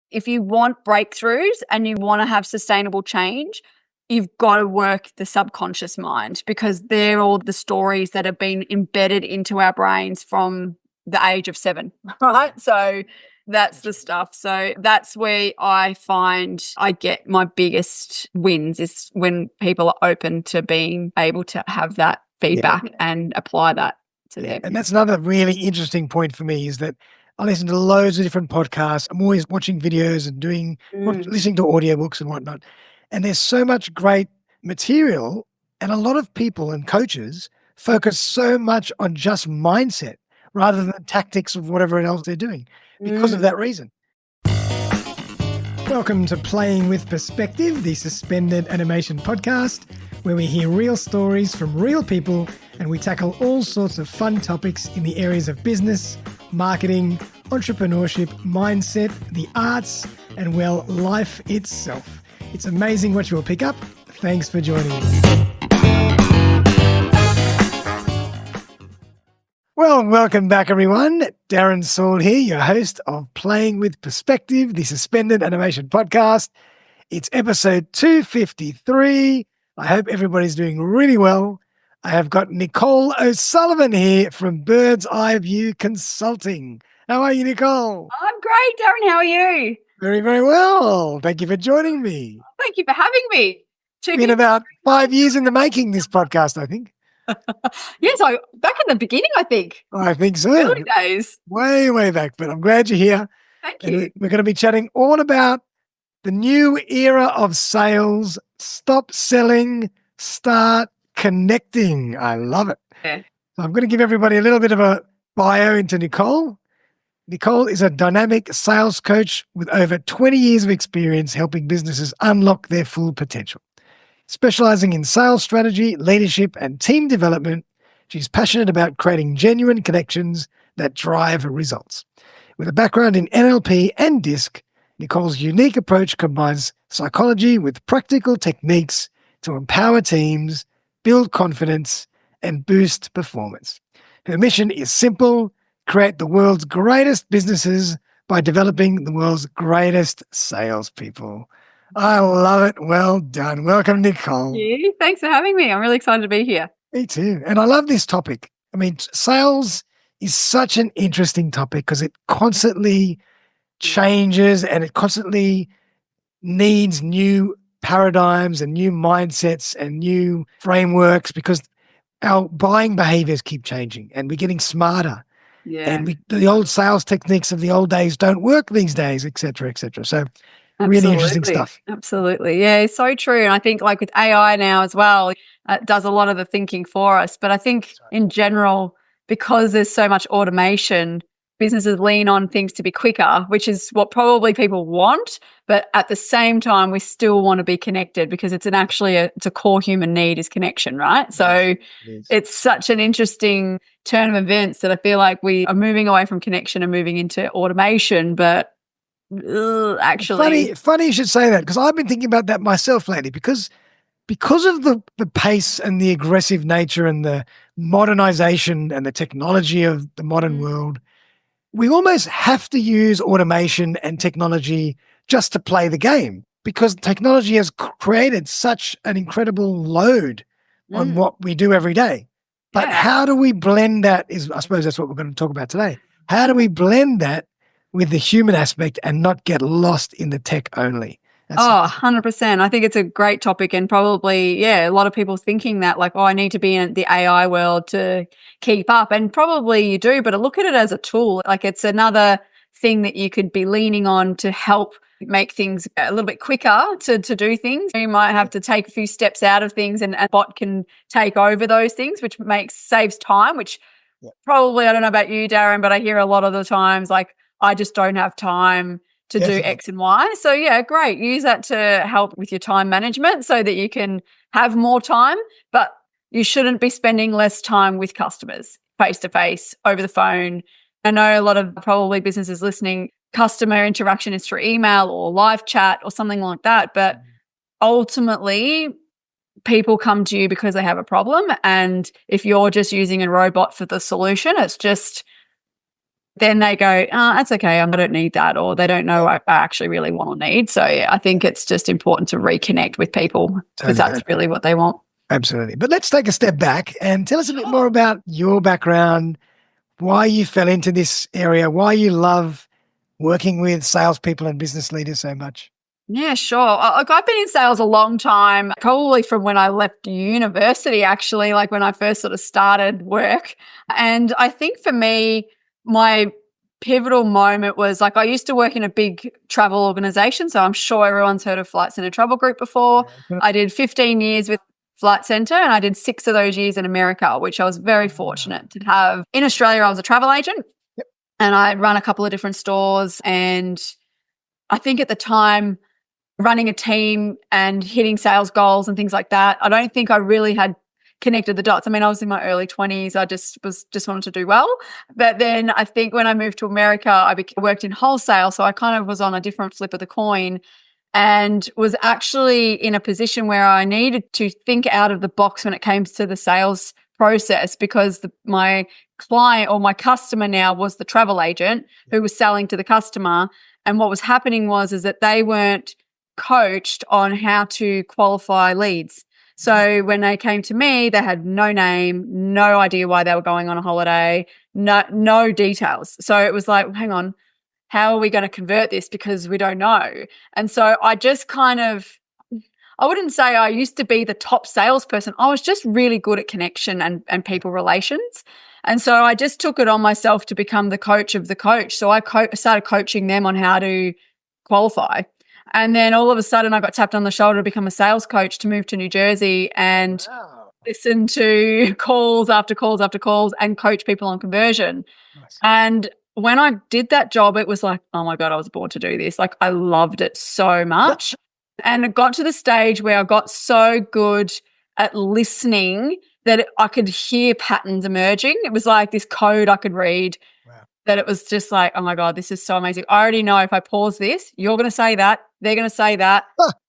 if you want breakthroughs and you want to have sustainable change, you've got to work the subconscious mind, because they're all the stories that have been embedded into our brains from the age of 7, right? So that's the stuff. So that's where I find I get my biggest wins, is when people are open to being able to have that feedback and apply that to their And that's another really interesting point for me, is that I listen to loads of different podcasts. I'm always watching videos and listening to audiobooks and whatnot. And there's so much great material, and a lot of people and coaches focus so much on just mindset rather than the tactics of whatever else they're doing because of that reason. Welcome to Playing with Perspective, the suspended animation podcast, where we hear real stories from real people and we tackle all sorts of fun topics in the areas of business, marketing, entrepreneurship, mindset, the arts, and, well, life itself. It's amazing what you'll pick up. Thanks for joining us. Well, welcome back, everyone. Darren Saul here, your host of Playing with Perspective, the suspended animation podcast. It's episode 253. I hope everybody's doing really well. I have got Nicole O'Sullivan here from Bird's Eye View Consulting. How are you, Nicole? I'm great, Darren. How are you? Very, very well. Thank you for joining me. Thank you for having me. It's been about 5 years in the making, this podcast, I think. So back in the beginning, I think. I think so. Early days. Way, way back. But I'm glad you're here. Thank you. We're going to be chatting all about the new era of sales. Stop selling, start connecting. I love it. Yeah. So I'm going to give everybody a little bit of a bio into Nicole. Nicole is a dynamic sales coach with over 20 years of experience helping businesses unlock their full potential. Specializing in sales strategy, leadership, and team development, she's passionate about creating genuine connections that drive results. With a background in NLP and DISC, Nicole's unique approach combines psychology with practical techniques to empower teams, build confidence, and boost performance. Her mission is simple: create the world's greatest businesses by developing the world's greatest salespeople. I love it. Well done. Welcome, Nicole. Thank you. Thanks for having me. I'm really excited to be here. Me too. And I love this topic. I mean, sales is such an interesting topic because it constantly changes and it constantly needs new paradigms and new mindsets and new frameworks, because our buying behaviors keep changing and we're getting smarter. Yeah. And the old sales techniques of the old days don't work these days, et cetera, et cetera. So really interesting stuff. Absolutely. Yeah, it's so true. And I think like with AI now as well, it does a lot of the thinking for us. But I think in general, because there's so much automation, businesses lean on things to be quicker, which is what probably people want. But at the same time, we still want to be connected, because it's it's a core human need is connection, right? So it's such an interesting turn of events that I feel like we are moving away from connection and moving into automation. But actually, funny you should say that, because I've been thinking about that myself lately, because of the pace and the aggressive nature and the modernization and the technology of the modern world, we almost have to use automation and technology just to play the game, because technology has created such an incredible load on what we do every day. But how do we blend that I suppose that's what we're going to talk about today. How do we blend that with the human aspect and not get lost in the tech only? 100%. I think it's a great topic, and probably, a lot of people thinking that like, I need to be in the AI world to keep up. And probably you do, but look at it as a tool. Like it's another thing that you could be leaning on to help make things a little bit quicker to do things. You might have to take a few steps out of things, and a bot can take over those things, which saves time, which probably, I don't know about you, Darren, but I hear a lot of the times like, I just don't have time to do X and Y. So great. Use that to help with your time management so that you can have more time, but you shouldn't be spending less time with customers face to face, over the phone. I know a lot of probably businesses listening, customer interaction is through email or live chat or something like that. But ultimately, people come to you because they have a problem. And if you're just using a robot for the solution, it's just then they go, oh, that's okay, I don't need that, or they don't know what I actually really want or need. So yeah, I think it's just important to reconnect with people because Totally. that's really what they want. Absolutely. But let's take a step back and tell us a bit more about your background, why you fell into this area, why you love working with salespeople and business leaders so much. Yeah, sure. Look, I've been in sales a long time, probably from when I left university, actually, like when I first sort of started work. And I think for me, my pivotal moment was like I used to work in a big travel organization. So I'm sure everyone's heard of Flight Centre Travel Group before. Yeah. I did 15 years with Flight Centre and I did 6 of those years in America, which I was very fortunate to have. In Australia, I was a travel agent and I'd run a couple of different stores. And I think at the time, running a team and hitting sales goals and things like that, I don't think I really had connected the dots. I mean, I was in my early 20s. I just wanted to do well. But then I think when I moved to America, I worked in wholesale. So I kind of was on a different flip of the coin and was actually in a position where I needed to think out of the box when it came to the sales process because my client or my customer now was the travel agent who was selling to the customer. And what was happening is that they weren't coached on how to qualify leads. So when they came to me, they had no name, no idea why they were going on a holiday, no details. So it was like, hang on, how are we going to convert this? Because we don't know. And so I just I wouldn't say I used to be the top salesperson. I was just really good at connection and people relations. And so I just took it on myself to become the coach of the coach. So I started coaching them on how to qualify. And then all of a sudden I got tapped on the shoulder to become a sales coach to move to New Jersey and listen to calls after calls after calls and coach people on conversion. Nice. And when I did that job, it was like, oh my God, I was born to do this. Like I loved it so much. And it got to the stage where I got so good at listening that I could hear patterns emerging. It was like this code I could read. That it was just like, oh my God, this is so amazing. I already know if I pause this, you're going to say that, they're going to say that.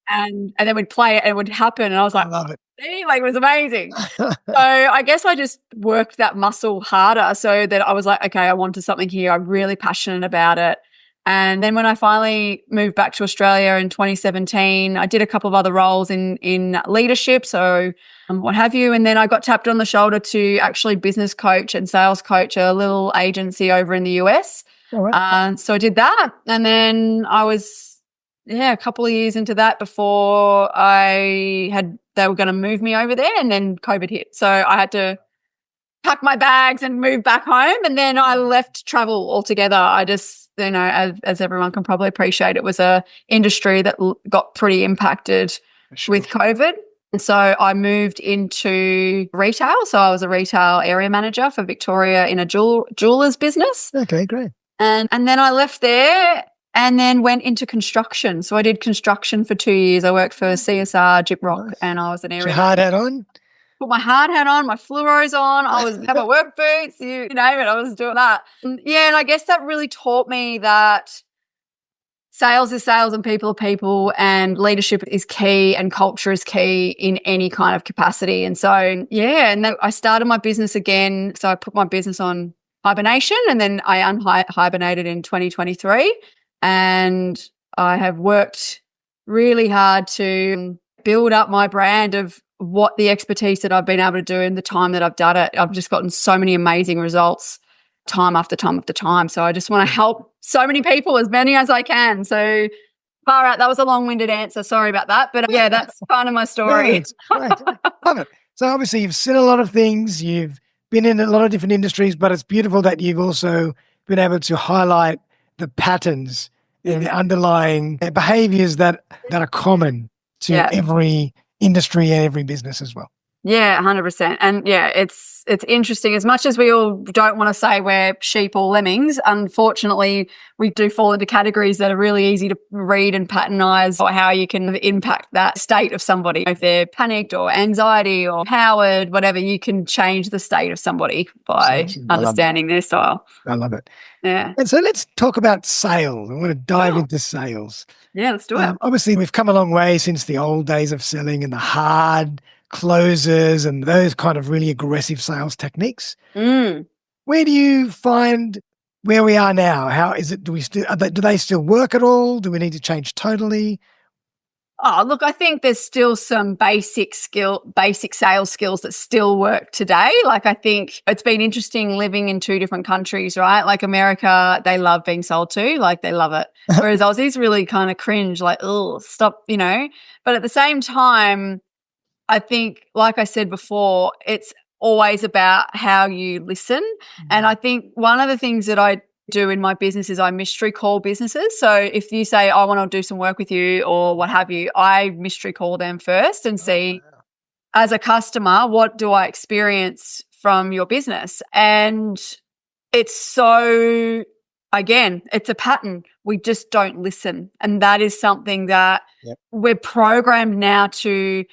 And then we'd play it and it would happen. And I was like, I love it. See? Like it was amazing. So I guess I just worked that muscle harder so that I was like, okay, I wanted something here. I'm really passionate about it. And then when I finally moved back to Australia in 2017, I did a couple of other roles in leadership, so what have you. And then I got tapped on the shoulder to actually business coach and sales coach a little agency over in the US. All right. So I did that. And then I was, a couple of years into that before they were going to move me over there, and then COVID hit. So I had to pack my bags and move back home. And then I left travel altogether. I just, as everyone can probably appreciate, it was a industry that got pretty impacted with COVID. And so I moved into retail. So I was a retail area manager for Victoria in a jeweler's business. Okay, great. And then I left there and then went into construction. So I did construction for 2 years. I worked for CSR, Gyprock, and I was an area manager. Hard hat on? Put my hard hat on, my fluoros on. I had my work boots, you name it. I was doing that. And I guess that really taught me that sales is sales and people are people, and leadership is key and culture is key in any kind of capacity. And so, and then I started my business again. So I put my business on hibernation and then I unhibernated in 2023. And I have worked really hard to build up my brand of what the expertise that I've been able to do in the time that I've done it. I've just gotten so many amazing results time after time after time. So I just want to help so many people, as many as I can. So far out, that was a long-winded answer. Sorry about that. But that's kind of my story. No, it's great. Love it. So obviously you've seen a lot of things. You've been in a lot of different industries, but it's beautiful that you've also been able to highlight the patterns and the underlying behaviors that are common to every industry and every business as well. Yeah, 100%. And it's interesting. As much as we all don't want to say we're sheep or lemmings, unfortunately, we do fall into categories that are really easy to read and patternize, or how you can impact that state of somebody. If they're panicked or anxiety or empowered, whatever, you can change the state of somebody by understanding their style. I love it. Yeah. And so let's talk about sales. I want to dive into sales. Yeah, let's do it. Obviously, we've come a long way since the old days of selling and the hard closes and those kind of really aggressive sales techniques. Where do you find where we are now, how is it? Do they still work at all? Do we need to change totally? Oh, look, I think there's still some basic sales skills that still work today. Like, I think it's been interesting living in two different countries, right? Like America, they love being sold to, like they love it. Whereas Aussies really kind of cringe, like, oh, stop, But at the same time, I think, like I said before, it's always about how you listen. And I think one of the things that I do in my business is I mystery call businesses. So if you say, I want to do some work with you or what have you, I mystery call them first and see, as a customer, what do I experience from your business? And it's so, again, it's a pattern. We just don't listen. And that is something that we're programmed now to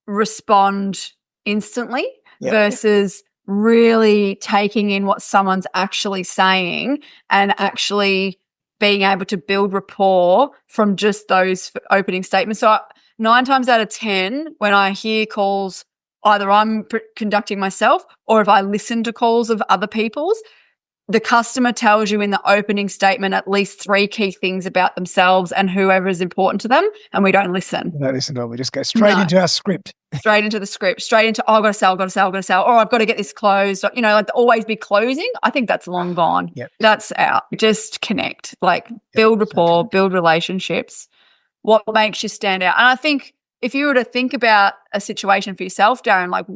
respond instantly versus really taking in what someone's actually saying and actually being able to build rapport from just those opening statements. So 9 times out of 10, when I hear calls, either I'm conducting myself or if I listen to calls of other people's, the customer tells you in the opening statement at least 3 key things about themselves and whoever is important to them, and we don't listen. We don't listen at all. We just go straight into our script. Straight into the script, straight into, oh, I've got to sell, or I've got to get this closed, like always be closing. I think that's long gone. That's out. Just connect, like build rapport, build relationships. What makes you stand out? And I think if you were to think about a situation for yourself, Darren, like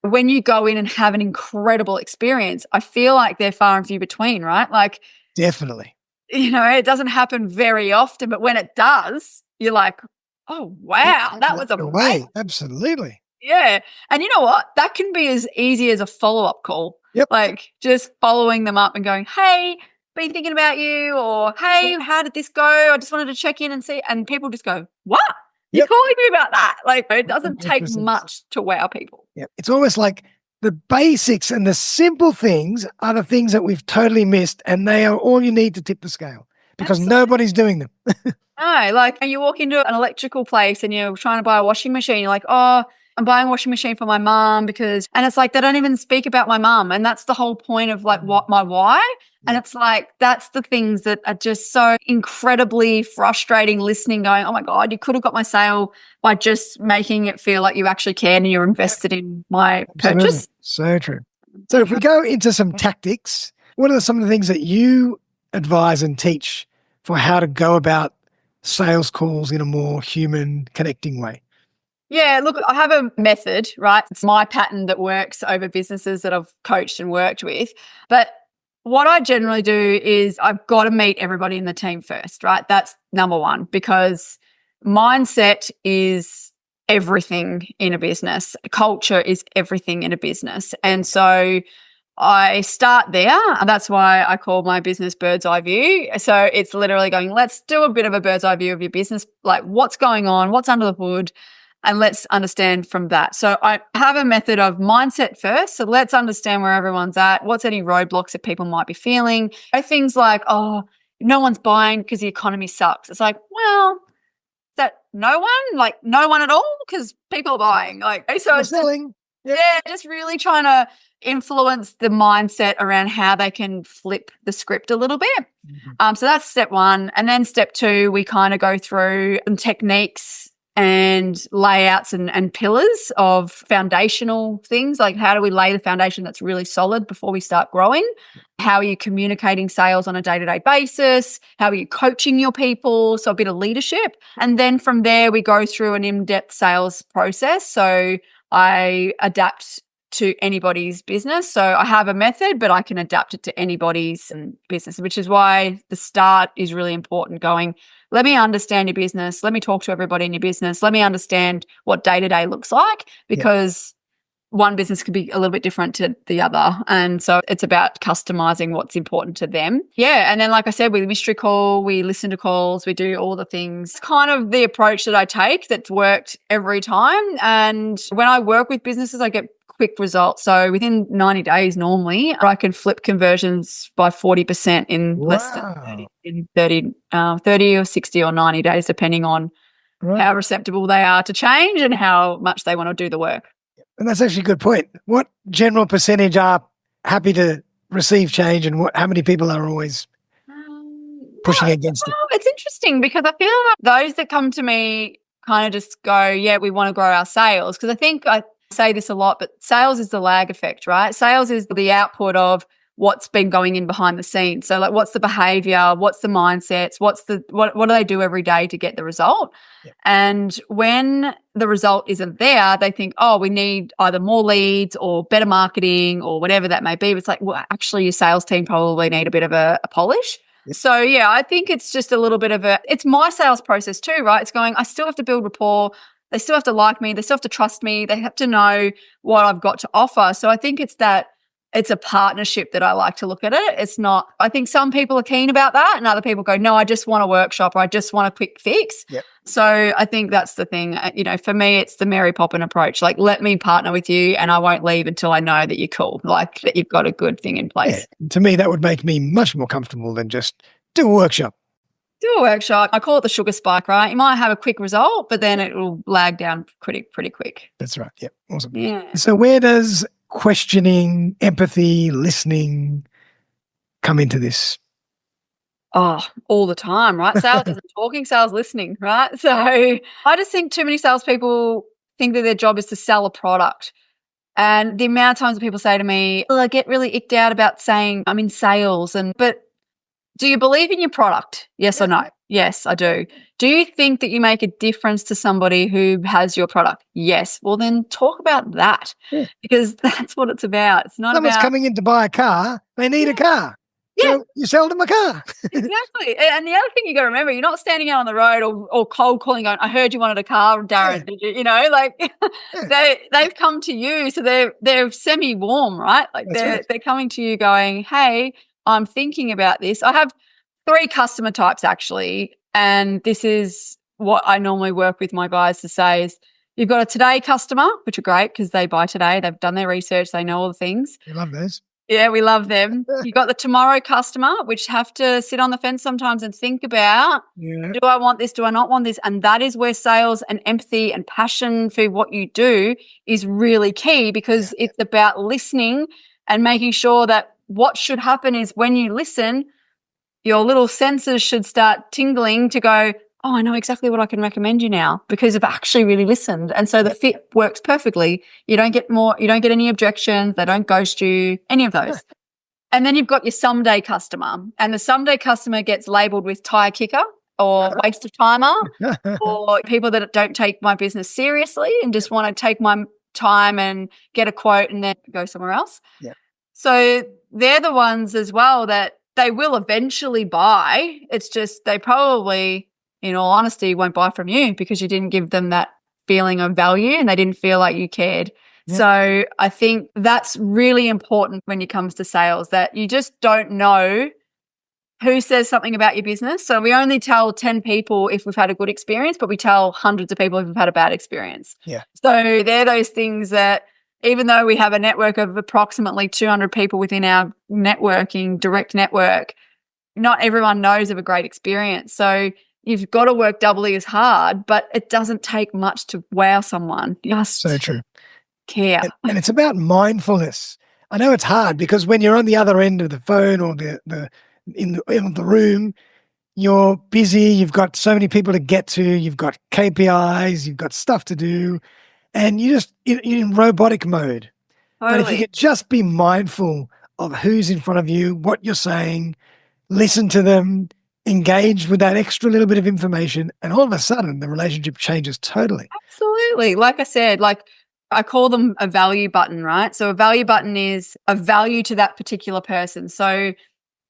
when you go in and have an incredible experience, I feel like they're far and few between, right? Like definitely, it doesn't happen very often, but when it does, you're like, oh, wow, that was amazing. Absolutely. Yeah. And you know what? That can be as easy as a follow-up call. Like just following them up and going, hey, been thinking about you, or hey, how did this go? I just wanted to check in and see. And people just go, what? You're calling me about that? Like it doesn't take 100%. much to wow people. It's almost like the basics and the simple things are the things that we've totally missed, and they are all you need to tip the scale because nobody's doing them. No, like you walk into an electrical place and you're trying to buy a washing machine. You're like, oh, I'm buying a washing machine for my mom and it's like they don't even speak about my mom. And that's the whole point of like what my why. And it's like, that's the things that are just so incredibly frustrating listening, going, oh my God, you could have got my sale by just making it feel like you actually cared and you're invested in my purchase. So true. So if we go into some tactics, what are some of the things that you advise and teach for how to go about sales calls in a more human connecting way? Yeah, look, I have a method, right? It's my pattern that works over businesses that I've coached and worked with. But what I generally do is I've got to meet everybody in the team first, right? That's number one, because mindset is everything in a business. Culture is everything in a business. And so I start there, and that's why I call my business bird's eye view. So it's literally going, let's do a bit of a bird's eye view of your business, like what's going on, what's under the hood, and let's understand from that. So I have a method of mindset first. So let's understand where everyone's at, what's any roadblocks that people might be feeling. Things like, oh, no one's buying because the economy sucks. It's like, well, is that no one? Like no one at all? Because people are buying. Like, so it's selling. Just really trying to influence the mindset around how they can flip the script a little bit. So that's step one. And then step two, we kind of go through some techniques and layouts and pillars of foundational things, like how do we lay the foundation that's really solid before we start growing? How are you communicating sales on a day-to-day basis? How are you coaching your people? So a bit of leadership. And then from there, we go through an in-depth sales process. So I adapt to anybody's business. So I have a method, but I can adapt it to anybody's business, which is why the start is really important. Going, let me understand your business. Let me talk to everybody in your business. Let me understand what day-to-day looks like, because one business could be a little bit different to the other. And so it's about customizing what's important to them. Yeah. And then, like I said, we mystery call, we listen to calls, we do all the things. It's kind of the approach that I take that's worked every time. And when I work with businesses, I get quick results. So within 90 days, normally, I can flip conversions by 40% in less than 30 or 60 or 90 days, depending on how receptible they are to change and how much they want to do the work. And that's actually a good point. What general percentage are happy to receive change, and how many people are always pushing against it? Well, it's interesting because I feel like those that come to me kind of just go, yeah, we want to grow our sales. Because I think I say this a lot, but sales is the lag effect, right? Sales is the output of what's been going in behind the scenes. So like what's the behavior, what's the mindsets, what do they do every day to get the result? Yeah. And when the result isn't there, they think, oh, we need either more leads or better marketing or whatever that may be. But it's like, well, actually your sales team probably need a bit of a polish. So, yeah, I think it's just a little bit of it's my sales process too, right? It's going, I still have to build rapport. They still have to like me. They still have to trust me. They have to know what I've got to offer. So I think it's a partnership that I like to look at it. It's not, I think some people are keen about that and other people go, no, I just want a workshop or I just want a quick fix. Yep. So I think that's the thing. For me, it's the Mary Poppins approach. Like, let me partner with you and I won't leave until I know that you're cool, like that you've got a good thing in place. Yeah. To me, that would make me much more comfortable than just do a workshop. Do a workshop. I call it the sugar spike, right? You might have a quick result, but then it will lag down pretty quick. That's right. Yep. Awesome. Yeah. So where does questioning, empathy, listening come into this? Oh, all the time, right? Sales isn't talking, sales listening, right? So I just think too many salespeople think that their job is to sell a product. And the amount of times that people say to me, well, I get really icked out about saying I'm in sales. But do you believe in your product? Yes or no? Yes, I do. Do you think that you make a difference to somebody who has your product? Yes. Well, then talk about that because that's what it's about. It's not Someone's about coming in to buy a car. They need a car. Yeah. So you sell them a car. Exactly. And the other thing you got to remember, you're not standing out on the road or cold calling going, I heard you wanted a car, Darren. Did you? They've come to you. So they're semi-warm, right? Like they're coming to you going, hey, I'm thinking about this. I have 3 customer types actually. And this is what I normally work with my guys to say is you've got a today customer, which are great because they buy today. They've done their research. They know all the things. We love those. Yeah, we love them. You got the tomorrow customer, which have to sit on the fence sometimes and think about, do I want this? Do I not want this? And that is where sales and empathy and passion for what you do is really key because it's about listening and making sure that what should happen is when you listen, your little senses should start tingling to go, oh, I know exactly what I can recommend you now because I've actually really listened. And so the fit works perfectly. You don't get any objections. They don't ghost you, any of those. And then you've got your someday customer and the someday customer gets labeled with tire kicker or waste of timer or people that don't take my business seriously and just want to take my time and get a quote and then go somewhere else. Yeah. So they're the ones as well that they will eventually buy. It's just they probably, in all honesty, won't buy from you because you didn't give them that feeling of value and they didn't feel like you cared. Yeah. So I think that's really important when it comes to sales, that you just don't know who says something about your business. So we only tell 10 people if we've had a good experience, but we tell hundreds of people if we've had a bad experience. Yeah. So they're those things that even though we have a network of approximately 200 people within our networking, direct network, not everyone knows of a great experience. So you've got to work doubly as hard, but it doesn't take much to wow someone. Just so true. Care. And it's about mindfulness. I know it's hard because when you're on the other end of the phone or in the room, you're busy, you've got so many people to get to, you've got KPIs, you've got stuff to do, and you're in robotic mode. Totally. But if you could just be mindful of who's in front of you, what you're saying, listen to them, engage with that extra little bit of information, and all of a sudden the relationship changes totally. Absolutely. Like I said, I call them a value button, right? So a value button is a value to that particular person. So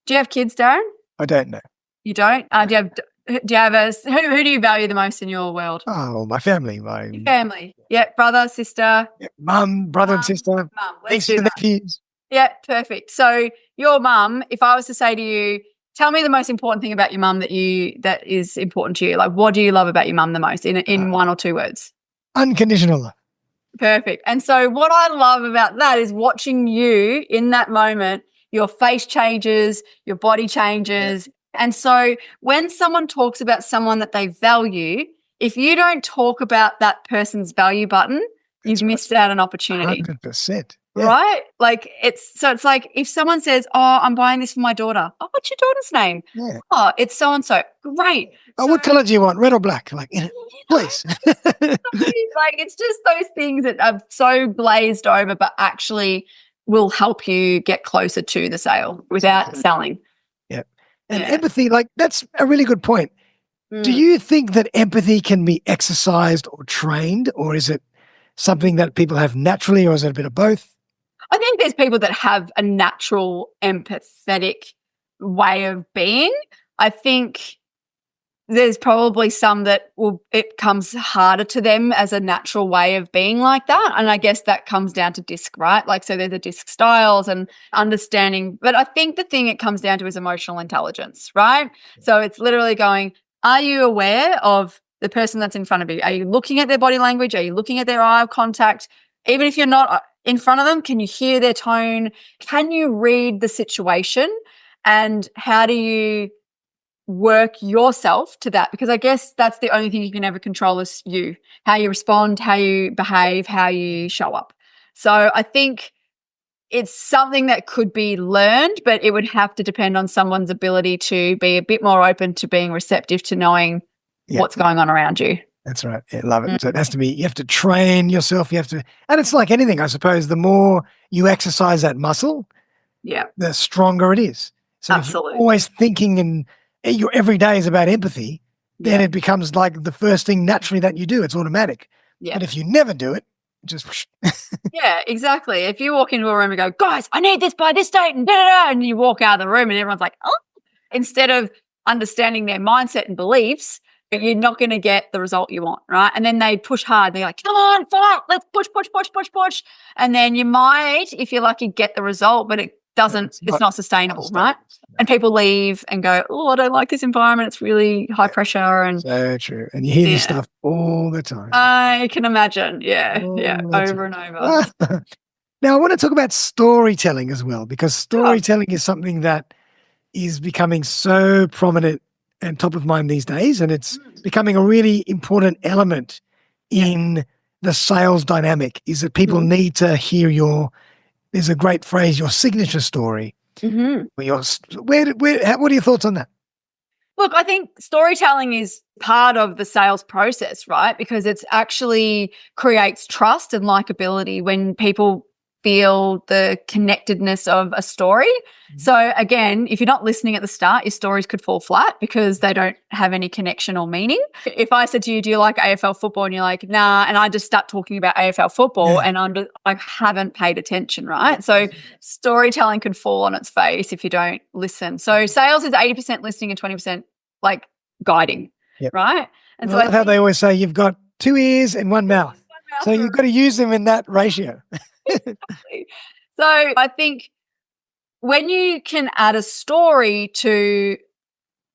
do you have kids, Darren? I don't know. You don't? Do you have who do you value the most in your world? Oh, my family. Your family. Yeah, brother, sister. Yeah, mum, brother and sister. Mum. Nieces and nephews. Yeah, perfect. So your mum, if I was to say to you, tell me the most important thing about your mum that is important to you. Like, what do you love about your mum the most in 1 or 2 words? Unconditional love. Perfect. And so what I love about that is watching you in that moment, your face changes, your body changes. Yeah. And so when someone talks about someone that they value, if you don't talk about that person's value button, you've missed out an opportunity. 100%. Yeah. right? Like it's like if someone says, "Oh, I'm buying this for my daughter." Oh, what's your daughter's name? Yeah. Oh, it's so and so. Great. Oh, So what color do you want? Red or black? Like, you know, please. like it's just those things that are so glazed over, but actually will help you get closer to the sale without selling. Yeah. And Yeah. empathy, like that's a really good point. Do Mm. you think that empathy can be exercised or trained, or is it something that people have naturally, or is it a bit of both? I think there's people that have a natural empathetic way of being. I think there's probably some that it comes harder to them as a natural way of being like that. And I guess that comes down to disc, right? Like, so there's the disc styles and understanding. But I think the thing it comes down to is emotional intelligence, right? So it's literally going, are you aware of the person that's in front of you? Are you looking at their body language? Are you looking at their eye contact? Even if you're not in front of them, can you hear their tone? Can you read the situation? And how do you work yourself to that? Because I guess that's the only thing you can ever control is you, how you respond, how you behave, how you show up. So I think it's something that could be learned, but it would have to depend on someone's ability to be a bit more open to being receptive to knowing Yeah. what's going on around you. That's right. Yeah, love it. Mm. So it has to be, you have to train yourself. You have to, and it's like anything, I suppose, the more you exercise that muscle, Yeah, the stronger it is. So if you're absolutely. always thinking and your every day is about empathy, then Yeah, it becomes like the first thing naturally that you do. It's automatic. yeah. But if you never do it, just Yeah, exactly. If you walk into a room and go, guys, I need this by this date, and da da da, and you walk out of the room and everyone's like, oh, instead of understanding their mindset and beliefs, you're not going to get the result you want, right? And then they push hard. They're like, come on, fight, let's push, push, push, push, push. And then you might, if you're lucky, get the result, but it doesn't, it's not sustainable, right? And people leave and go, oh, I don't like this environment. It's really high pressure. And so true. And you hear this yeah, stuff all the time. I can imagine. Yeah, yeah, All the over and over. time. Now, I want to talk about storytelling as well, because Sure. storytelling is something that is becoming so prominent and top of mind these days. And it's becoming a really important element Yeah. in the sales dynamic is that people Mhm. need to hear there's a great phrase, your signature story. Mhm. Or what are your thoughts on that? Look, I think storytelling is part of the sales process, right? Because it's actually creates trust and likability when people feel the connectedness of a story. So again, if you're not listening at the start, your stories could fall flat because they don't have any connection or meaning. If I said to you, do you like AFL football? And you're like, nah, and I just start talking about AFL football Yeah. and I haven't paid attention, right? So storytelling could fall on its face if you don't listen. So sales is 80% listening and 20% like guiding, Yep. right? And And so I I love how think they always say you've got 2 ears and 1 mouth. So you've got to use them in that ratio. exactly. So I think when you can add a story to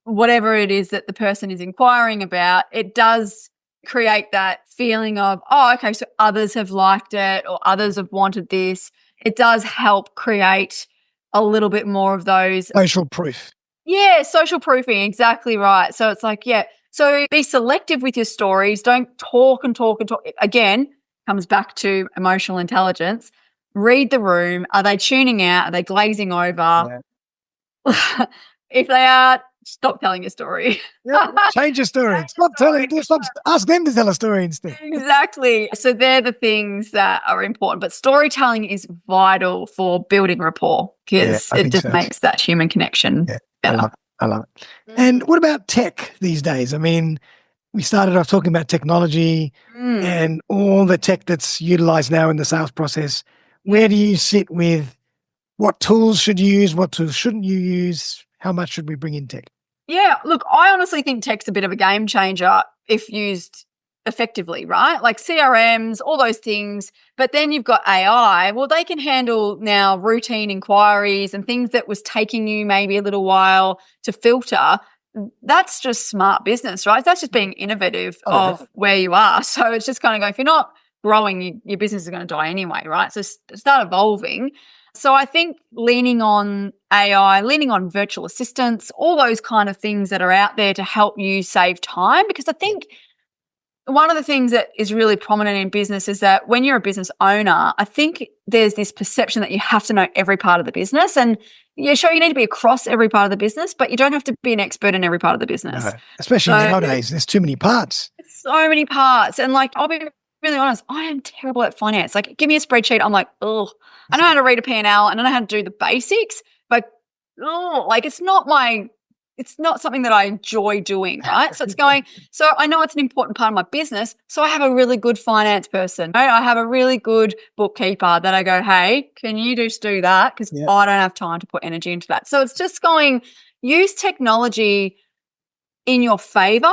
whatever it is that the person is inquiring about, it does create that feeling of, oh, okay, so others have liked it or others have wanted this. It does help create a little bit more of those. Social proof. Yeah, social proofing, exactly right. So it's like, yeah, so be selective with your stories. Don't talk and talk and talk. Again, comes back to emotional intelligence. Read the room. Are they tuning out? Are they glazing over? Yeah. If they are, stop telling your story. Yeah. Change your story. Stop, ask them to tell a story instead. Exactly. So they're the things that are important. But storytelling is vital for building rapport Yeah, because I it think just so. makes that human connection Yeah, I better. love it. I love it. And what about tech these days? I mean, we started off talking about technology Mm. and all the tech that's utilized now in the sales process. Yeah. Where do you sit with what tools should you use? What tools shouldn't you use? How much should we bring in tech? Yeah, look, I honestly think tech's a bit of a game changer if used effectively, right? Like CRMs, all those things. But then you've got AI. Well, they can handle now routine inquiries and things that was taking you maybe a little while to filter. That's just smart business, right? That's just being innovative Oh, yeah. of where you are. So it's just kind of going, if you're not growing, your business is going to die anyway, right? So start evolving. So I think leaning on AI, leaning on virtual assistants, all those kind of things that are out there to help you save time, because I think one of the things that is really prominent in business is that when you're a business owner, I think there's this perception that you have to know every part of the business. And yeah, sure, you need to be across every part of the business, but you don't have to be an expert in every part of the business. No, especially So nowadays, there's too many parts. so many parts. And like, I'll be really honest, I am terrible at finance. Like, give me a spreadsheet. I'm like, oh, I know how to read a P&L and I know how to do the basics, but oh, like it's not something that I enjoy doing, right? So it's going, so I know it's an important part of my business. So I have a really good finance person. Right? I have a really good bookkeeper that I go, hey, can you just do that? Because Yep. I don't have time to put energy into that. So it's just going, use technology in your favor,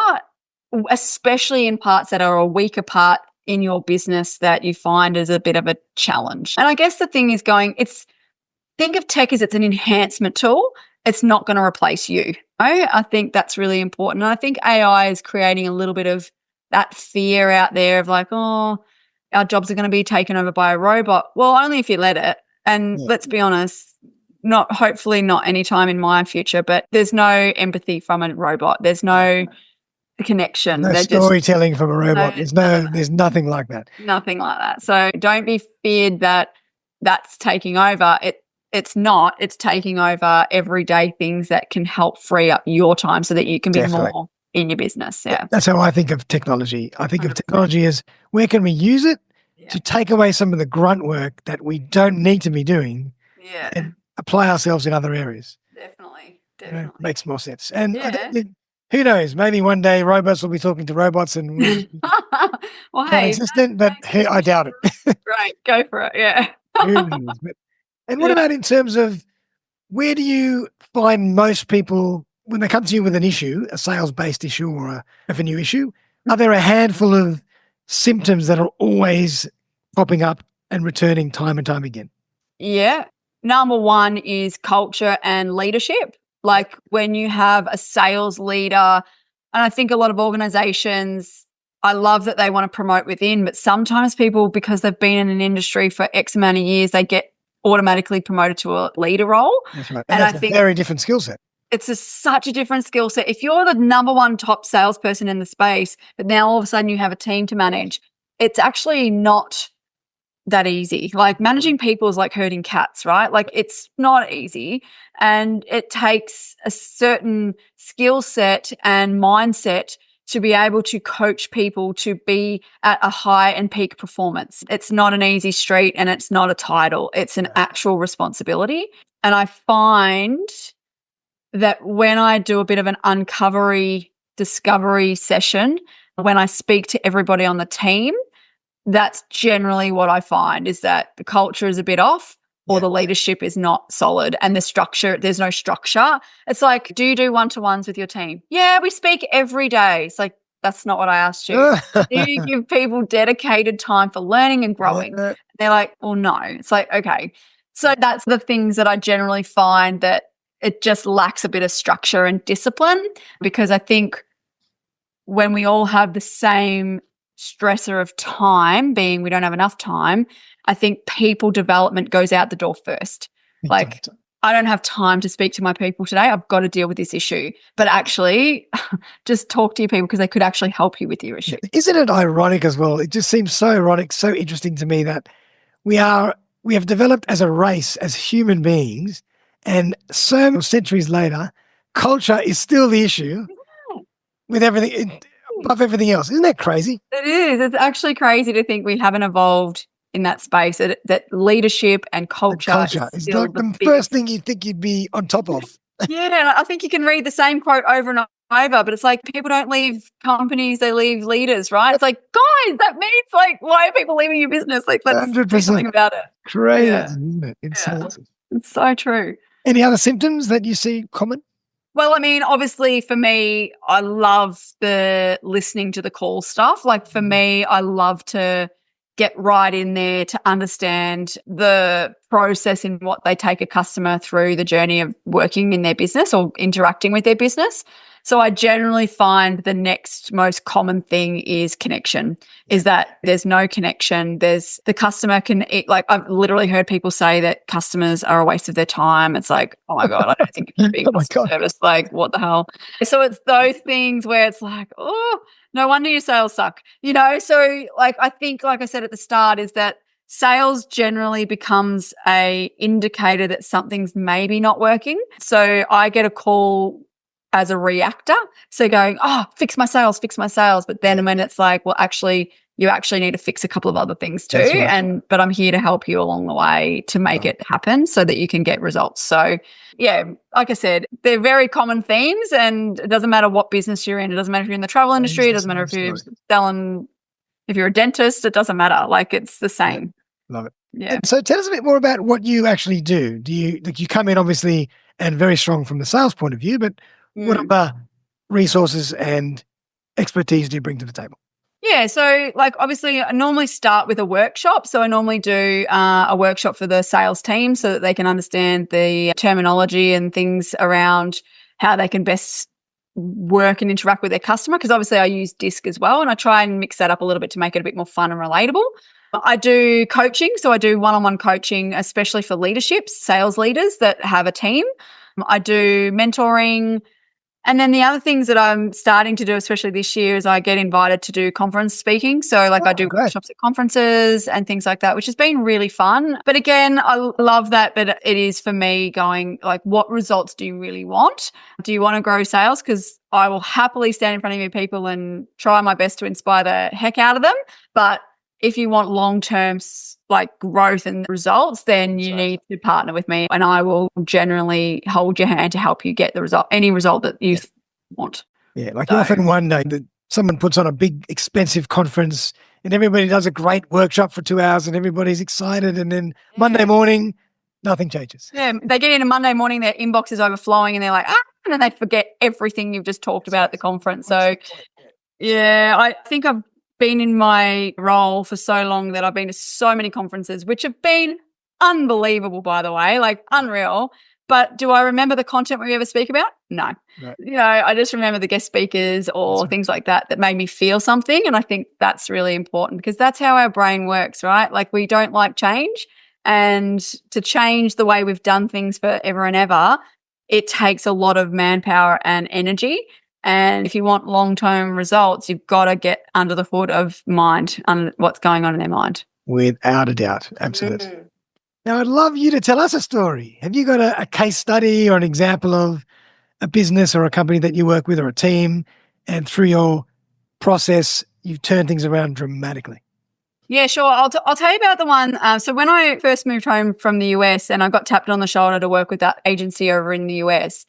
especially in parts that are a weaker part in your business that you find is a bit of a challenge. And I guess the thing is going, think of tech as it's an enhancement tool. It's not going to replace you. Right? I think that's really important. And I think AI is creating a little bit of that fear out there of like, oh, our jobs are going to be taken over by a robot. Well, only if you let it. And let's be honest, hopefully not anytime in my future, but there's no empathy from a robot. There's no connection. No They're storytelling from a robot. There's nothing like that. Nothing like that. So don't be feared that that's taking over. It's not. It's taking over everyday things that can help free up your time so that you can be more in your business. Yeah. That's how I think of technology. I think of technology as where can we use it to take away some of the grunt work that we don't need to be doing and apply ourselves in other areas. Definitely. You know, makes more sense. And I think who knows, maybe one day robots will be talking to robots and we'll well, hey, non-existent, but I doubt it. Right. Go for it. Yeah. And what about in terms of where do you find most people when they come to you with an issue, a sales-based issue or a revenue issue? Are there a handful of symptoms that are always popping up and returning time and time again? Yeah. Number one is culture and leadership. Like when you have a sales leader, and I think a lot of organizations, I love that they want to promote within, but sometimes people, because they've been in an industry for X amount of years, they get automatically promoted to a leader role. That's right. And that's I think a very different skill set. It's such a different skill set. If you're the number one top salesperson in the space, but now all of a sudden you have a team to manage, it's actually not that easy. Like managing people is like herding cats, right? Like it's not easy. And it takes a certain skill set and mindset to be able to coach people to be at a high and peak performance. It's not an easy street and it's not a title. It's an actual responsibility. And I find that when I do a bit of an discovery session, when I speak to everybody on the team, that's generally what I find is that the culture is a bit off or the leadership is not solid and there's no structure. It's like, do you do one-to-ones with your team? Yeah, we speak every day. It's like, that's not what I asked you. Do you give people dedicated time for learning and growing? They're like, well, no. It's like, okay. So that's the things that I generally find that it just lacks a bit of structure and discipline, because I think when we all have the same stressor of time, being we don't have enough time, I think people development goes out the door first. Like, I don't have time to speak to my people today. I've got to deal with this issue. But actually, just talk to your people because they could actually help you with your issue. Isn't it ironic as well? It just seems so ironic, so interesting to me that we have developed as a race, as human beings, and so many centuries later, culture is still the issue with everything above everything else. Isn't that crazy? It is. It's actually crazy to think we haven't evolved in that space, that leadership and culture is like the first thing you'd think you'd be on top of. Yeah, and I think you can read the same quote over and over, but it's like people don't leave companies, they leave leaders, right? It's like, guys, that means like, why are people leaving your business? Like, let's do something about it. Crazy, isn't it? It's so true. Any other symptoms that you see common? Well, I mean, obviously for me, I love the listening to the call stuff. Like for me, I love to get right in there to understand the process in what they take a customer through the journey of working in their business or interacting with their business. So I generally find the next most common thing is connection, is that there's no connection. There's the customer can eat, like I've literally heard people say that customers are a waste of their time. It's like, oh my God, I don't think it should be Oh my customer God. service. Like what the hell? So it's those things where it's like, oh, no wonder your sales suck, So like, I think, like I said at the start, is that sales generally becomes a indicator that something's maybe not working. So I get a call as a reactor. So going, oh, fix my sales. But then when it's like, well, actually, you actually need to fix a couple of other things too. Right. But I'm here to help you along the way to make it happen so that you can get results. So yeah, like I said, they're very common themes, and it doesn't matter what business you're in. It doesn't matter if you're in the travel industry. It doesn't matter if you're selling, if you're a dentist, it doesn't matter. Like it's the same. Love it. Yeah. And so tell us a bit more about what you actually do. Do you, like, you come in obviously and very strong from the sales point of view, but what other resources and expertise do you bring to the table? Yeah, so like obviously I normally start with a workshop. So I normally do a workshop for the sales team so that they can understand the terminology and things around how they can best work and interact with their customer, because obviously I use DISC as well, and I try and mix that up a little bit to make it a bit more fun and relatable. I do coaching, so I do one-on-one coaching, especially for leadership, sales leaders that have a team. I do mentoring. And then the other things that I'm starting to do, especially this year, is I get invited to do conference speaking. So like I do workshops at conferences and things like that, which has been really fun. But again, I love that. But it is for me going like, what results do you really want? Do you want to grow sales? Because I will happily stand in front of you people and try my best to inspire the heck out of them. But if you want long-term like growth and results, then you need to partner with me, and I will generally hold your hand to help you get the result, any result that you want. Yeah, like you often wonder that someone puts on a big expensive conference and everybody does a great workshop for 2 hours and everybody's excited, and then Monday morning, nothing changes. Yeah, they get in a Monday morning, their inbox is overflowing and they're like, and then they forget everything you've just talked about at the conference. So yeah, I think I've been in my role for so long that I've been to so many conferences, which have been unbelievable, by the way, like unreal. But do I remember the content we ever speak about? No. Right. I just remember the guest speakers or things like that made me feel something. And I think that's really important because that's how our brain works, right? Like we don't like change. And to change the way we've done things forever and ever, it takes a lot of manpower and energy. And if you want long-term results, you've got to get under the hood of mind and what's going on in their mind. Without a doubt. Absolutely. Now, I'd love you to tell us a story. Have you got a case study or an example of a business or a company that you work with or a team, and through your process, you've turned things around dramatically? Yeah, sure. I'll tell you about the one. So when I first moved home from the US and I got tapped on the shoulder to work with that agency over in the US,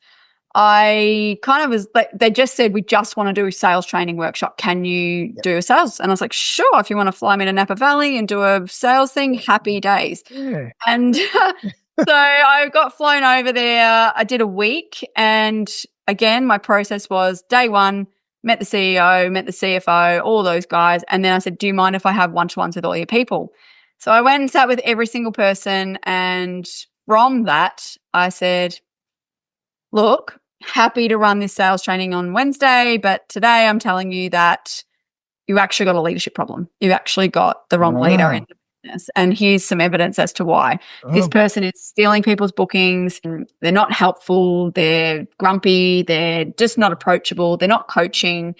I kind of was like, they just said, we just want to do a sales training workshop. Can you do a sales? And I was like, sure. If you want to fly me to Napa Valley and do a sales thing, happy days. Yeah. And so I got flown over there. I did a week. And again, my process was day one, met the CEO, met the CFO, all those guys. And then I said, do you mind if I have one-to-ones with all your people? So I went and sat with every single person. And from that, I said, look, happy to run this sales training on Wednesday, but today I'm telling you that you actually got a leadership problem. You actually got the wrong leader in the business. And here's some evidence as to why. This person is stealing people's bookings. They're not helpful. They're grumpy. They're just not approachable. They're not coaching.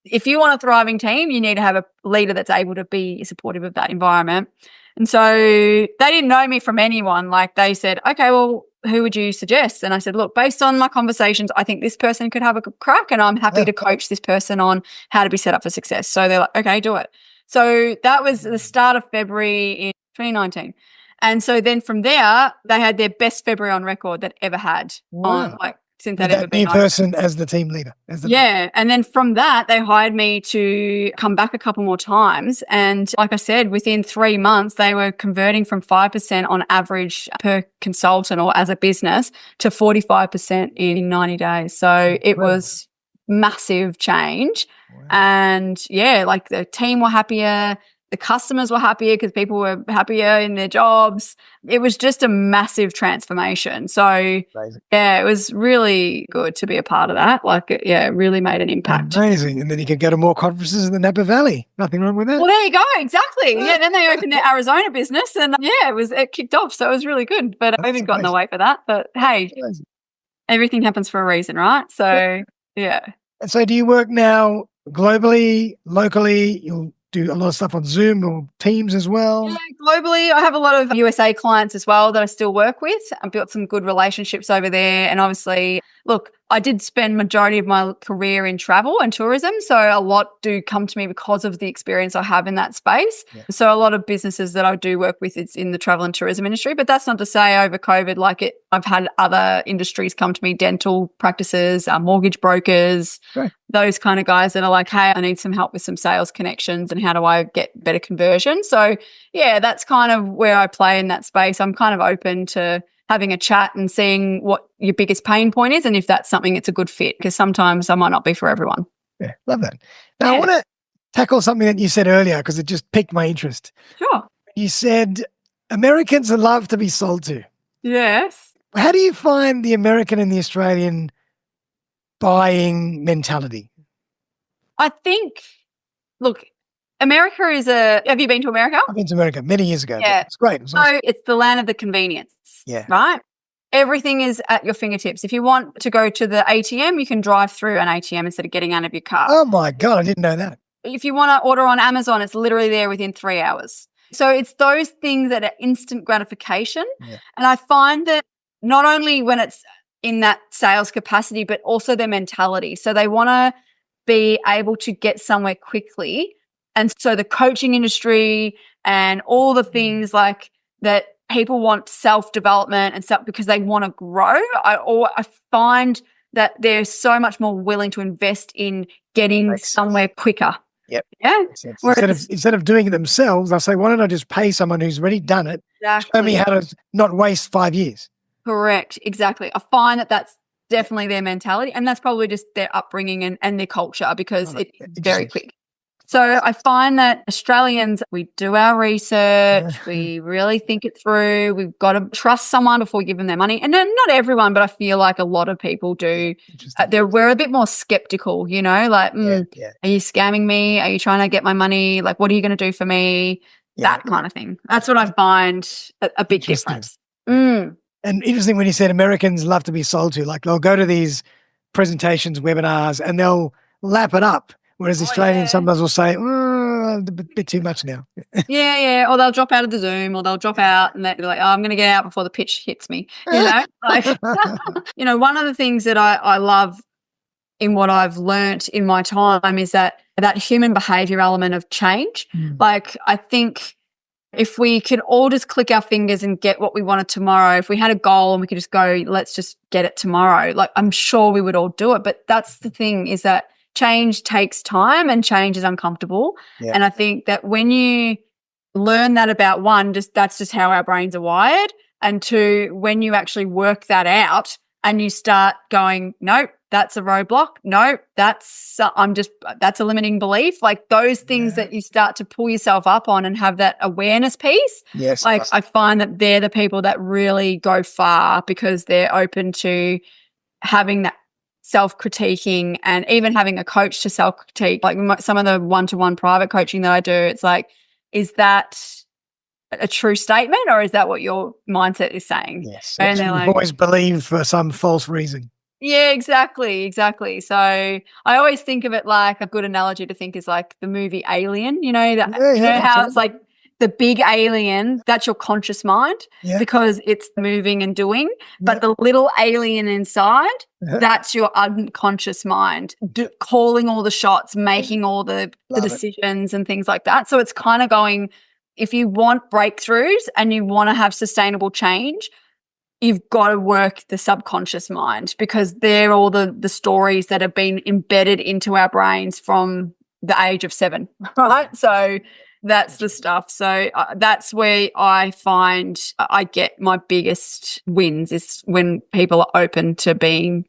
If you want a thriving team, you need to have a leader that's able to be supportive of that environment. And so they didn't know me from anyone. Like they said, okay, well, who would you suggest? And I said, look, based on my conversations, I think this person could have a crack, and I'm happy to coach this person on how to be set up for success. So they're like, okay, do it. So that was the start of February in 2019. And so then from there, they had their best February on record that ever had on since they'd ever been. New person as the team leader. And then from that, they hired me to come back a couple more times. And like I said, within 3 months, they were converting from 5% on average per consultant or as a business to 45% in 90 days. So it was massive change. Wow. And yeah, like the team were happier. The customers were happier because people were happier in their jobs. It was just a massive transformation. So, Amazing. yeah, it was really good to be a part of that. Like, it really made an impact. Amazing. And then you could go to more conferences in the Napa Valley. Nothing wrong with that. Well, there you go. Exactly. Yeah. Then they opened their Arizona business, and it kicked off. So it was really good. But I got in the way for that. But hey, everything happens for a reason, right? So, yeah. And so do you work now globally, locally? You'll do a lot of stuff on Zoom or Teams as well? Yeah, globally, I have a lot of USA clients as well that I still work with. I've built some good relationships over there. And obviously, look, I did spend majority of my career in travel and tourism. So a lot do come to me because of the experience I have in that space. Yeah. So a lot of businesses that I do work with is in the travel and tourism industry. But that's not to say over COVID, I've had other industries come to me, dental practices, mortgage brokers, right. Those kind of guys that are like, hey, I need some help with some sales connections and how do I get better conversion? So yeah, that's kind of where I play in that space. I'm kind of open to having a chat and seeing what your biggest pain point is and if that's something that's a good fit, because sometimes I might not be for everyone. Yeah, love that. Now, I want to tackle something that you said earlier because it just piqued my interest. Sure. You said Americans love to be sold to. Yes. How do you find the American and the Australian buying mentality? I think, look, America have you been to America? I've been to America many years ago. Yeah. It's great. So it's the land of the convenience. Yeah. Right? Everything is at your fingertips. If you want to go to the ATM, you can drive through an ATM instead of getting out of your car. Oh my God, I didn't know that. If you want to order on Amazon, it's literally there within 3 hours. So it's those things that are instant gratification. Yeah. And I find that not only when it's in that sales capacity, but also their mentality. So they want to be able to get somewhere quickly. And so the coaching industry and all the things like that, people want self-development and stuff because they want to grow. I find that they're so much more willing to invest in getting somewhere quicker. Yep. Yeah. Instead of doing it themselves, they'll say, why don't I just pay someone who's already done it? Exactly. Show me how to not waste 5 years. Correct. Exactly. I find that that's definitely their mentality, and that's probably just their upbringing and their culture because it's very quick. So I find that Australians, we do our research, we really think it through. We've got to trust someone before we give them their money. And then not everyone, but I feel like a lot of people do. We're a bit more skeptical, are you scamming me? Are you trying to get my money? Like, what are you going to do for me? Yeah. That kind of thing. That's what I find a big difference. And interesting when you said Americans love to be sold to, like they'll go to these presentations, webinars, and they'll lap it up. Whereas Australians sometimes will say, a bit too much now. Yeah. Or they'll drop out of the Zoom or they'll drop out and they're like, I'm going to get out before the pitch hits me. One of the things that I love in what I've learnt in my time is that human behavior element of change. Like, I think if we could all just click our fingers and get what we wanted tomorrow, if we had a goal and we could just go, let's just get it tomorrow, like I'm sure we would all do it. But that's the thing, is that change takes time and change is uncomfortable. Yeah. And I think that when you learn that about that's just how our brains are wired. And two, when you actually work that out and you start going, nope, that's a roadblock. Nope, that's a limiting belief. Like those things that you start to pull yourself up on and have that awareness piece. Yes. Like I find that they're the people that really go far because they're open to having that self-critiquing and even having a coach to self-critique. Like some of the one-to-one private coaching that I do, it's like, is that a true statement or is that what your mindset is saying? Yes. And they're like, always believe for some false reason. Yeah, exactly. So I always think of it like a good analogy to think is like the movie Alien, how it's like the big alien, that's your conscious mind because it's moving and doing, but the little alien inside, that's your unconscious mind, calling all the shots, making all the decisions and things like that. So it's kind of going, if you want breakthroughs and you want to have sustainable change, you've got to work the subconscious mind because they're all the stories that have been embedded into our brains from the age of 7, right? So that's the stuff. So that's where I find I get my biggest wins is when people are open to being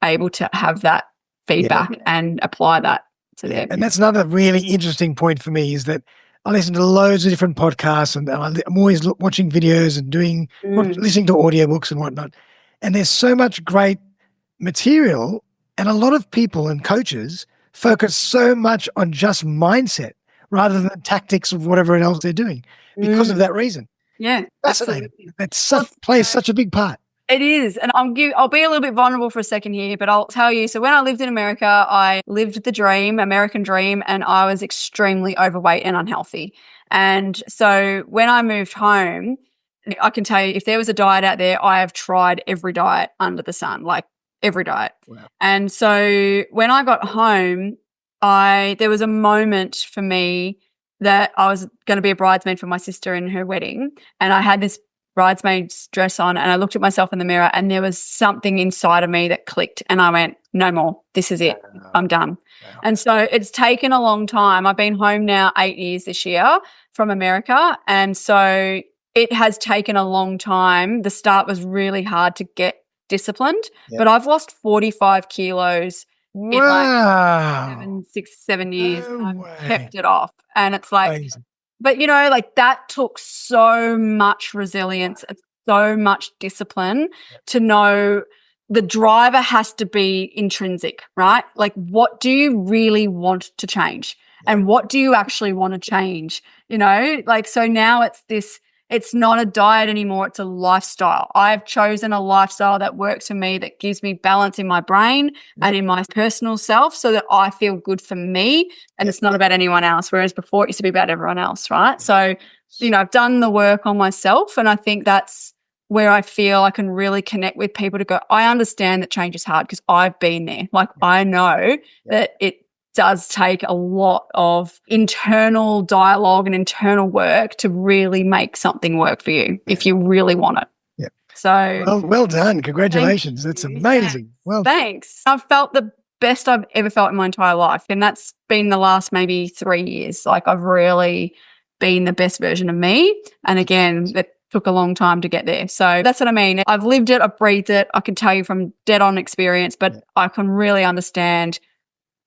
able to have that feedback and apply that to them. And that's another really interesting point for me is that I listen to loads of different podcasts, and I'm always watching videos and Mm. listening to audiobooks and whatnot. And there's so much great material, and a lot of people and coaches focus so much on just mindset rather than tactics of whatever else they're doing because of Mm. that reason. Yeah, Fascinating. absolutely. That's Well, plays such a big part. it is, and I'll be a little bit vulnerable for a second here, but I'll tell you. So when I lived in America, I lived the dream, American dream, and I was extremely overweight and unhealthy. And so when I moved home, I can tell you, if there was a diet out there, I have tried every diet under the sun, like every diet. Wow. And so when I got home, there was a moment for me that I was going to be a bridesmaid for my sister in her wedding, and I had this bridesmaid's dress on, and I looked at myself in the mirror, and there was something inside of me that clicked, and I went, no more. This is it. I'm done. Wow. And so it's taken a long time. I've been home now 8 years this year from America. And so it has taken a long time. The start was really hard to get disciplined, but I've lost 45 kilos in like Wow. 7 years. No I've way. kept it off. And it's like, Amazing. but like that took so much resilience and so much discipline to know the driver has to be intrinsic, right? Like, what do you really want to change? And what do you actually want to change? Like, so now it's not a diet anymore. It's a lifestyle. I've chosen a lifestyle that works for me, that gives me balance in my brain and in my personal self so that I feel good for me and it's not about anyone else. Whereas before it used to be about everyone else, right? So, I've done the work on myself, and I think that's where I feel I can really connect with people to go, I understand that change is hard because I've been there. Like, I know that it does take a lot of internal dialogue and internal work to really make something work for you if you really want it. Yeah. So well done. Congratulations. That's amazing. Well, thanks. I've felt the best I've ever felt in my entire life. And that's been the last maybe 3 years. Like, I've really been the best version of me. And again, it took a long time to get there. So that's what I mean. I've lived it, I've breathed it. I can tell you from dead on experience, but I can really understand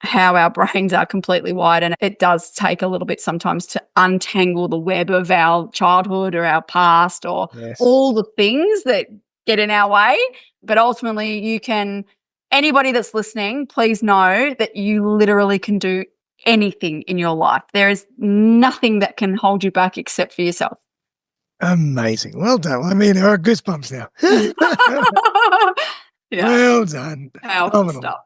how our brains are completely wired, and it does take a little bit sometimes to untangle the web of our childhood or our past or all the things that get in our way. But ultimately, anybody that's listening, please know that you literally can do anything in your life. There is nothing that can hold you back except for yourself. Amazing. Well done. I mean, there are goosebumps now. Well done. Powerful Phenomenal. stuff.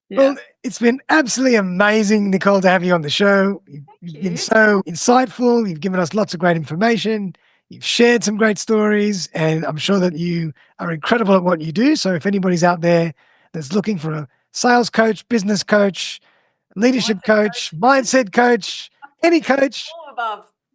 Yeah. Well, it's been absolutely amazing, Nicole, to have you on the show. You've been so insightful. You've given us lots of great information. You've shared some great stories, and I'm sure that you are incredible at what you do. So if anybody's out there that's looking for a sales coach, business coach, leadership coach, mindset coach, any coach,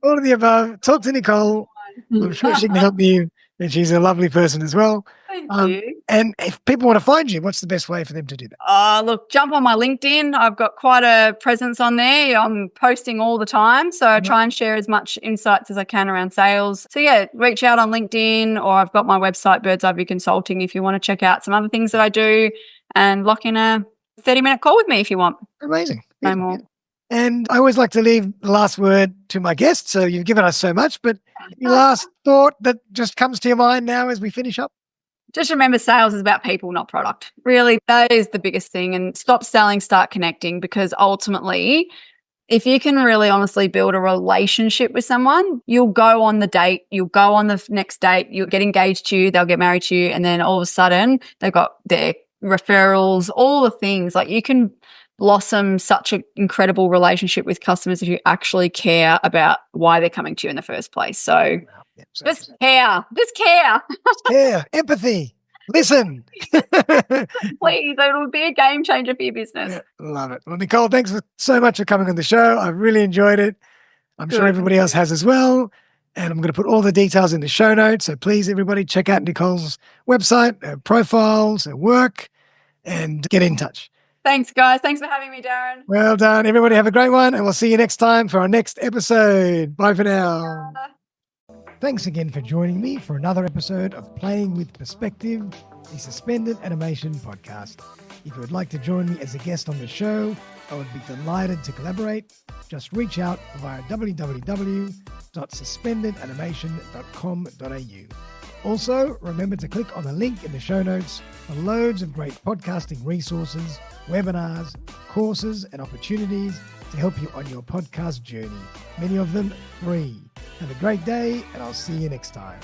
all of the above, talk to Nicole. I'm sure she can help you, and she's a lovely person as well. Thank you. And if people want to find you, what's the best way for them to do that? Look, jump on my LinkedIn. I've got quite a presence on there. I'm posting all the time. So I try and share as much insights as I can around sales. So yeah, reach out on LinkedIn, or I've got my website, Bird's Eye View Consulting, if you want to check out some other things that I do, and lock in a 30-minute call with me if you want. Amazing. No more. And I always like to leave the last word to my guests. So you've given us so much, but any last thought that just comes to your mind now as we finish up? Just remember, sales is about people, not product. Really, that is the biggest thing. And stop selling, start connecting, because ultimately, if you can really honestly build a relationship with someone, you'll go on the date, you'll go on the next date, you'll get engaged to you, they'll get married to you, and then all of a sudden they've got their referrals, all the things. Like, you can blossom such an incredible relationship with customers if you actually care about why they're coming to you in the first place. So just care. Care, empathy, listen. Please, it'll be a game changer for your business. Yeah, love it. Well, Nicole, thanks so much for coming on the show. I've really enjoyed it. I'm sure everybody else has as well. And I'm going to put all the details in the show notes. So please, everybody, check out Nicole's website, her profiles, her work, and get in touch. Thanks, guys. Thanks for having me, Darren. Well done. Everybody have a great one, and we'll see you next time for our next episode. Bye for now. Thanks again for joining me for another episode of Playing with Perspective, the Suspended Animation Podcast. If you would like to join me as a guest on the show, I would be delighted to collaborate. Just reach out via www.suspendedanimation.com.au. Also, remember to click on the link in the show notes for loads of great podcasting resources, webinars, courses, and opportunities to help you on your podcast journey. Many of them free. Have a great day, and I'll see you next time.